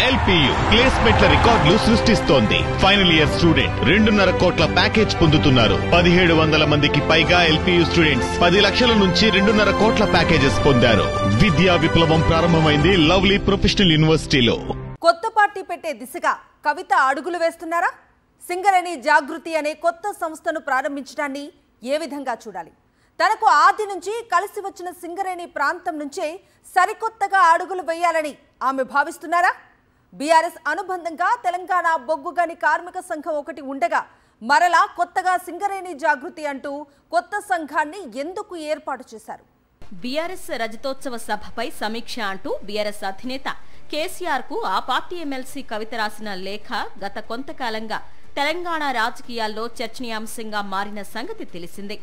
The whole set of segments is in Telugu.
ఎల్పీయూ ప్లేస్మెంట్ల రికార్డులు సృష్టిస్తోంది. ఫైనల్ ఇయర్ స్టూడెంట్ 2.5 కోట్ల ప్యాకేజ్ పొందుతున్నారు. 1700 మందికి పైగా ఎల్పీయూ స్టూడెంట్స్ 10 లక్షల నుంచి 2.5 కోట్ల ప్యాకేజెస్ పొందారు. విద్యా విప్లవం ప్రారంభమైంది లవ్లీ ప్రొఫెషనల్ యూనివర్సిటీలో. కొత్త పార్టీ పెట్టే దిశగా కవిత అడుగులు వేస్తున్నారా? సింగరేణి జాగృతి అనే కొత్త సంస్థను ప్రారంభించడాన్ని ఏ విధంగా చూడాలి? తనకు ఆది నుంచి కలిసి వచ్చిన సింగరేణి ప్రాంతం నుంచే సరికొత్తగా అడుగులు వేయాలని ఆమె భావిస్తున్నారా? బీఆర్ఎస్ అనుబంధంగా తెలంగాణ బొగ్గుగని కార్మిక సంఘం ఒకటి ఉండగా మరలా కొత్తగా సింగరేణి జాగృతి అంటూ కొత్త సంఘాన్ని ఎందుకు ఏర్పాటు చేశారు? బీఆర్ఎస్ రజతోత్సవ సభపై సమీక్ష అంటూ బీఆర్ఎస్ అధినేత కేసీఆర్ కు ఆ పార్టీ ఎమ్మెల్సీ కవిత రాసిన లేఖ గత కొంతకాలంగా తెలంగాణ రాజకీయాల్లో చర్చనీయాంశంగా మారిన సంగతి తెలిసిందే.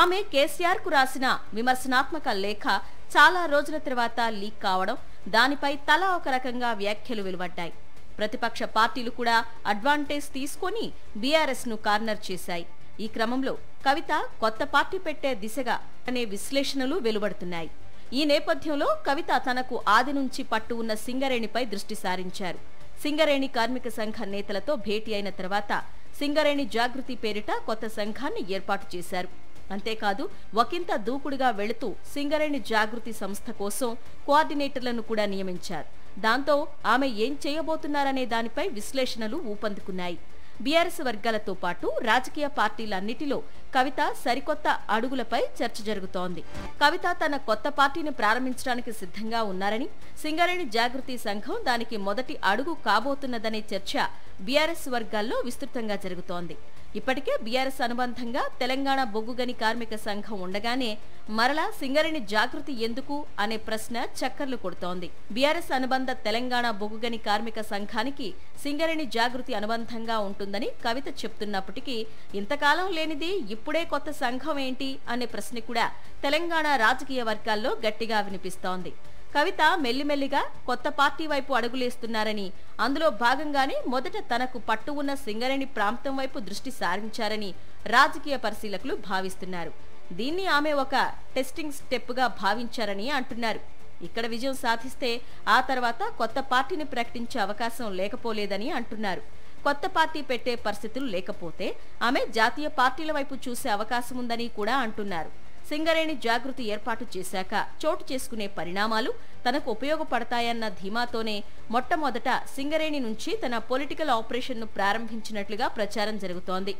ఆమె కేసీఆర్ కు రాసిన విమర్శనాత్మక లేఖ చాలా రోజుల తర్వాత లీక్ కావడం, దానిపై తలా ఒక రకంగా వ్యాఖ్యలు వెలువడ్డాయి. ప్రతిపక్ష పార్టీలు కూడా అడ్వాంటేజ్ తీసుకుని బీఆర్ఎస్ ను కార్నర్ చేశాయి. ఈ క్రమంలో కవిత కొత్త పార్టీ పెట్టే దిశగా అనే విశ్లేషణలు వెలువడుతున్నాయి. ఈ నేపథ్యంలో కవిత తనకు ఆది నుంచి పట్టు ఉన్న సింగరేణిపై దృష్టి సారించారు. సింగరేణి కార్మిక సంఘ నేతలతో భేటీ అయిన తర్వాత సింగరేణి జాగృతి పేరిట కొత్త సంఘాన్ని ఏర్పాటు చేశారు. అంతేకాదు ఒకంత దూకుడుగా వెళుతూ సింగరేణి జాగృతి సంస్థ కోసం కోఆర్డినేటర్లను కూడా నియమించారు. దాంతో ఆమె ఏం చేయబోతున్నారనే దానిపై విశ్లేషణలు ఊపందుకున్నాయి. బీఆర్ఎస్ వర్గాలతో పాటు రాజకీయ పార్టీలన్నిటిలో కవిత సరికొత్త అడుగులపై చర్చ జరుగుతోంది. కవిత తన కొత్త పార్టీని ప్రారంభించడానికి సిద్ధంగా ఉన్నారని, సింగరేణి జాగృతి సంఘం దానికి మొదటి అడుగు కాబోతున్నదనే చర్చ బీఆర్ఎస్ వర్గాల్లో విస్తృతంగా జరుగుతోంది. ఇప్పటికే బీఆర్ఎస్ అనుబంధంగా తెలంగాణ బొగ్గుగని కార్మిక సంఘం ఉండగానే మరలా సింగరేణి జాగృతి ఎందుకు అనే ప్రశ్న చక్కర్లు కొడుతోంది. బీఆర్ఎస్ అనుబంధ తెలంగాణ బొగ్గుగని కార్మిక సంఘానికి సింగరేణి జాగృతి అనుబంధంగా ఉంటుందని కవిత చెప్తున్నప్పటికీ ఇంతకాలం లేనిది ఇప్పుడే కొత్త సంఘం ఏంటి అనే ప్రశ్న కూడా తెలంగాణ రాజకీయ వర్గాల్లో గట్టిగా వినిపిస్తోంది. కవిత మెల్లిమెల్లిగా కొత్త పార్టీ వైపు అడుగులేస్తున్నారని, అందులో భాగంగానే మొదట తనకు పట్టు ఉన్న సింగరేణి ప్రాంతం వైపు దృష్టి సారించారని రాజకీయ పరిశీలకులు భావిస్తున్నారు. దీన్ని ఆమె ఒక టెస్టింగ్ స్టెప్ గా భావించారని అంటున్నారు. ఇక్కడ విజయం సాధిస్తే ఆ తర్వాత కొత్త పార్టీని ప్రకటించే అవకాశం లేకపోలేదని అంటున్నారు. కొత్త పార్టీ పెట్టే పరిస్థితులు లేకపోతే ఆమె జాతీయ పార్టీల వైపు చూసే అవకాశం ఉందని కూడా అంటున్నారు. సింగరేణి జాగృతి ఏర్పాటు చేశాక చోటు చేసుకునే పరిణామాలు తనకు ఉపయోగపడతాయన్న ధీమాతోనే మొట్టమొదట సింగరేణి నుంచి తన పొలిటికల్ ఆపరేషన్ ను ప్రారంభించినట్లుగా ప్రచారం జరుగుతోంది.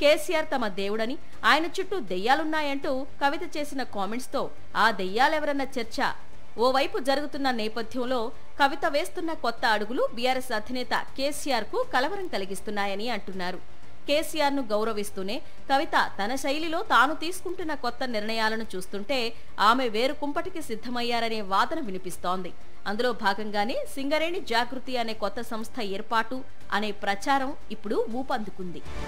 కేసీఆర్ తమ దేవుడని, ఆయన చుట్టూ దెయ్యాలున్నాయంటూ కవిత చేసిన కామెంట్స్ తో ఆ దెయ్యాలెవరన్న చర్చ ఓవైపు జరుగుతున్న నేపథ్యంలో కవిత వేస్తున్న కొత్త అడుగులు బీఆర్ఎస్ అధినేత కేసీఆర్ కు కలవరం కలిగిస్తున్నాయని అంటున్నారు. కేసీఆర్ ను గౌరవిస్తూనే కవిత తన శైలిలో తాను తీసుకుంటున్న కొత్త నిర్ణయాలను చూస్తుంటే ఆమె వేరు కుంపటికి సిద్ధమయ్యారనే వాదన వినిపిస్తోంది. అందులో భాగంగానే సింగరేణి జాగృతి అనే కొత్త సంస్థ ఏర్పాటు అనే ప్రచారం ఇప్పుడు ఊపందుకుంది.